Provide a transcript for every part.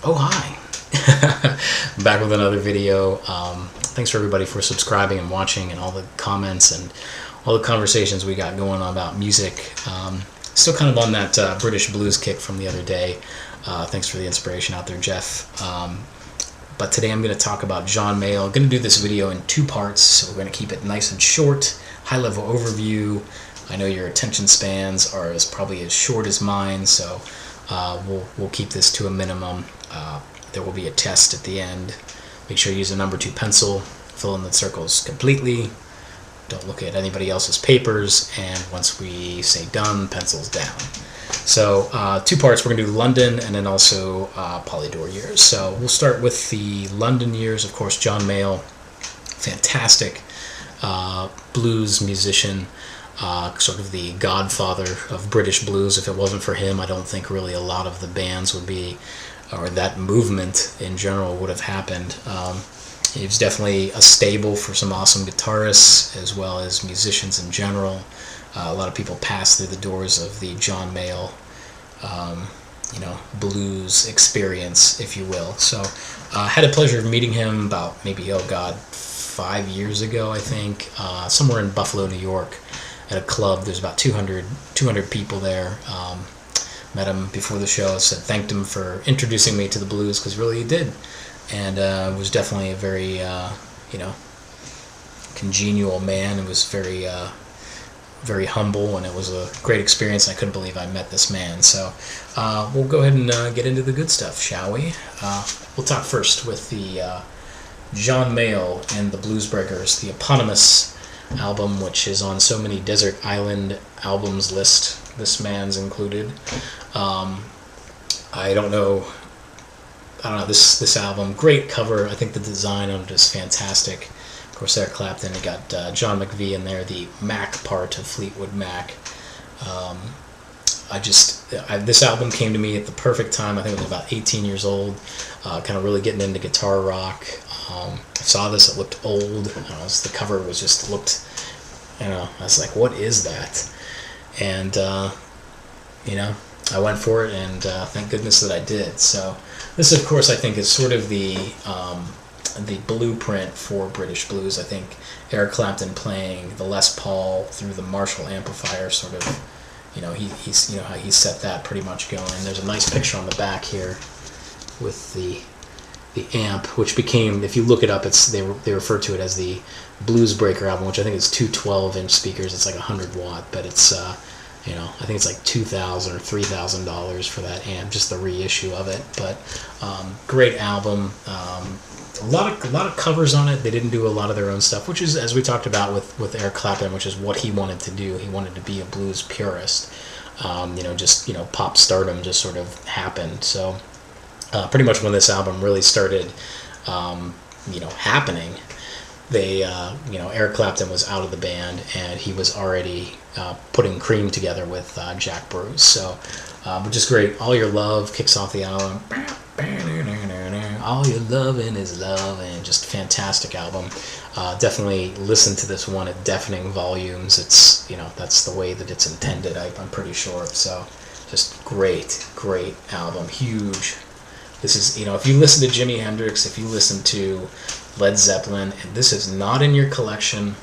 Oh, hi. Back with another video. Thanks for everybody for subscribing and watching and all the comments and all the conversations we got going on about music. Still kind of on that British blues kick from the other day. Thanks for the inspiration out there, Jeff. But today I'm going to talk about John Mayall. I'm going to do this video in two parts, so we're going to keep it nice and short, high-level overview. I know your attention spans are probably as short as mine, so we'll keep this to a minimum. There will be a test at the end. Make sure you use a number 2 pencil. Fill in the circles completely. Don't look at anybody else's papers. And once we say done, pencils down. So 2 parts. We're going to do London and then also Polydor years. So we'll start with the London years. Of course, John Mayall, fantastic blues musician. Sort of the godfather of British blues. If it wasn't for him, I don't think really a lot of the bands would be, or that movement in general would have happened. He was definitely a stable for some awesome guitarists as well as musicians in general. A lot of people passed through the doors of the John Mayall, blues experience, if you will. So I had a pleasure of meeting him about maybe, 5 years ago, I think, somewhere in Buffalo, New York, at a club. There's about 200 people there. Met him before the show, thanked him for introducing me to the blues, because really he did, and was definitely a very congenial man. It was very humble, and it was a great experience. I couldn't believe I met this man. So we'll go ahead and get into the good stuff, shall we? We'll talk first with the John Mayall and the Bluesbreakers, the eponymous album, which is on so many desert island albums list. This man's included. I don't know. This album, great cover. I think the design on it is fantastic. Of course, Eric Clapton. You got John McVie in there, the Mac part of Fleetwood Mac. This album came to me at the perfect time. I think I was about 18 years old, kind of really getting into guitar rock. I saw this. It looked old. The cover was just looked. I was like, what is that? And I went for it, and thank goodness that I did. So this, of course, I think is sort of the blueprint for British blues. I think Eric Clapton playing the Les Paul through the Marshall amplifier, sort of, he's how he set that pretty much going. There's a nice picture on the back here with the amp, which became, if you look it up, they refer to it as the Bluesbreaker album, which I think is 2 12-inch speakers. It's like 100 watt, but it's I think it's like $2,000 or $3,000 for that amp, just the reissue of it. But great album. A lot of covers on it. They didn't do a lot of their own stuff, which is, as we talked about with Eric Clapton, which is what he wanted to do. He wanted to be a blues purist. Pop stardom just sort of happened. So pretty much when this album really started, happening, Eric Clapton was out of the band, and he was already putting Cream together with Jack Bruce. So, which is great. All Your Love kicks off the album. All Your Lovin' Is Love, and just fantastic album. Definitely listen to this one at deafening volumes. It's, that's the way that it's intended, I'm pretty sure. So, just great album. Huge. This is, if you listen to Jimi Hendrix, if you listen to Led Zeppelin, and this is not in your collection,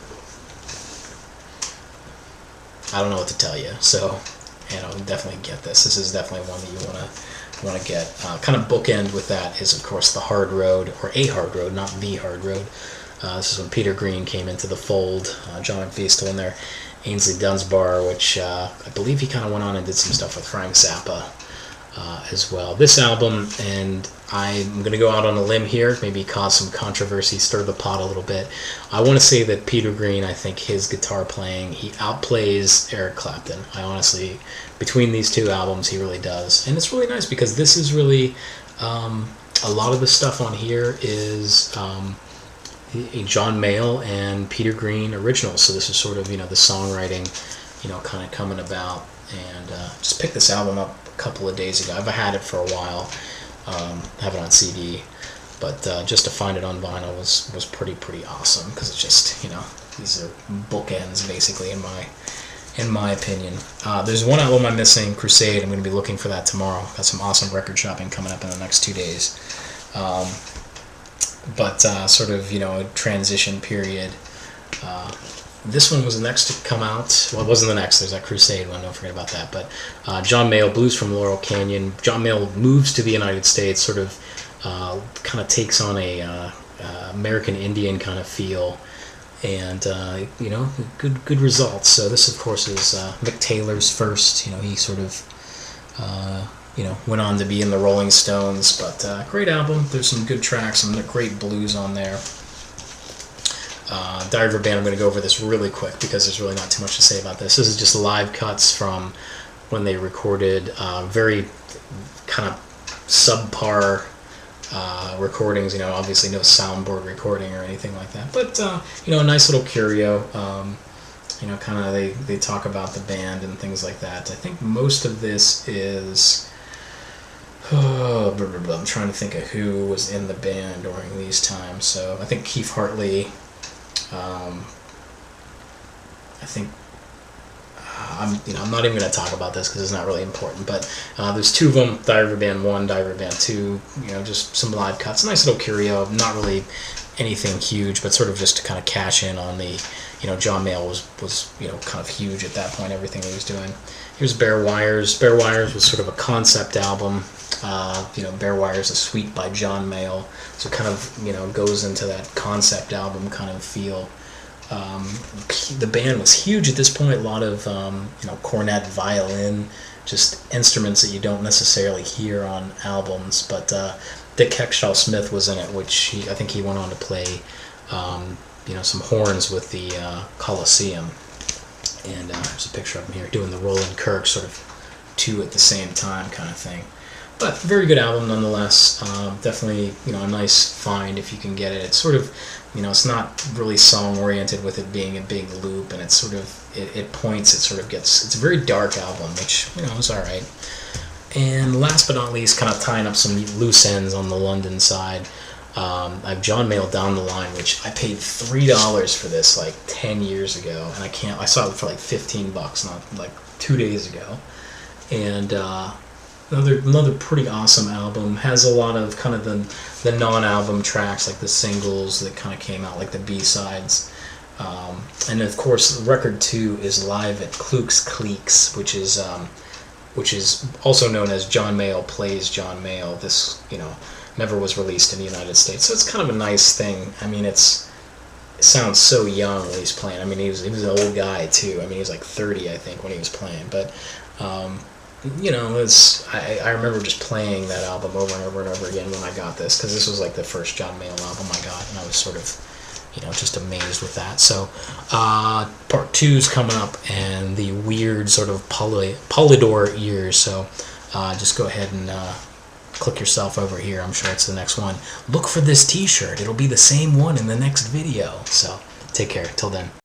I don't know what to tell you. So, definitely get this. This is definitely one that you want to get. Kind of bookend with that is, of course, the Hard Road, or A Hard Road, not the Hard Road. This is when Peter Green came into the fold. John McVie still in there. Ainsley Dunsbar, which I believe he kind of went on and did some stuff with Frank Zappa as well. This album, and I'm going to go out on a limb here, maybe cause some controversy, stir the pot a little bit. I want to say that Peter Green, I think his guitar playing, he outplays Eric Clapton. I honestly, between these two albums, he really does. And it's really nice, because this is really, a lot of the stuff on here is a John Mayall and Peter Green original. So this is sort of, the songwriting, kind of coming about. And just picked this album up a couple of days ago. I've had it for a while. Have it on CD, but just to find it on vinyl was pretty awesome, because it's just, these are bookends basically in in my opinion. There's one album I'm missing, Crusade. I'm going to be looking for that tomorrow. Got some awesome record shopping coming up in the next 2 days. But sort of, a transition period. This one was the next to come out. Well, it wasn't the next. There's that Crusade one. Don't forget about that. But John Mayall, Blues from Laurel Canyon. John Mayall moves to the United States, sort of kind of takes on a American Indian kind of feel, and good results. So this, of course, is Mick Taylor's first. He sort of went on to be in the Rolling Stones, but great album. There's some good tracks, some great blues on there. Diary of a Band, I'm going to go over this really quick because there's really not too much to say about this. This is just live cuts from when they recorded very kind of subpar recordings, obviously no soundboard recording or anything like that, but a nice little curio. Kind of they talk about the band and things like that. I think most of this is I'm trying to think of who was in the band during these times. So I think Keith Hartley, I think I'm not even going to talk about this because it's not really important, but there's 2 of them, Diary of a Band 1, Diary of a Band 2, just some live cuts, nice little curio, not really anything huge, but sort of just to kind of cash in on the, John Mayall was kind of huge at that point, everything he was doing. Here's Bare Wires. Bare Wires was sort of a concept album. Bare Wires, a suite by John Mayall, so kind of, goes into that concept album kind of feel. The band was huge at this point, a lot of, cornet, violin, just instruments that you don't necessarily hear on albums, but Dick Heckshaw-Smith was in it, which I think he went on to play, some horns with the Coliseum. And there's a picture of him here doing the Roland Kirk, sort of 2 at the same time kind of thing. But very good album nonetheless. Definitely, a nice find if you can get it. It's sort of, it's not really song oriented with it being a big loop, and it's sort of, it points, it sort of gets, it's a very dark album, which, is alright. And last but not least, kind of tying up some loose ends on the London side, I have John Mayall Down the Line, which I paid $3 for this like 10 years ago, and I saw it for like $15, not like 2 days ago. And another pretty awesome album. Has a lot of kind of the non-album tracks, like the singles that kind of came out, like the B-sides. And of course, record 2 is Live at Kluk's Kleeks, which is also known as John Mayall Plays John Mayall. This, never was released in the United States, so it's kind of a nice thing. I mean, it sounds so young when he's playing. I mean, he was an old guy too. I mean, he was like 30, I think, when he was playing. But I remember just playing that album over and over and over again when I got this, because this was like the first John Mayall album I got, and I was sort of, just amazed with that. So, part 2 is coming up, and the weird sort of Polydor years. So, just go ahead and click yourself over here. I'm sure it's the next one. Look for this t-shirt. It'll be the same one in the next video. So, take care. Till then.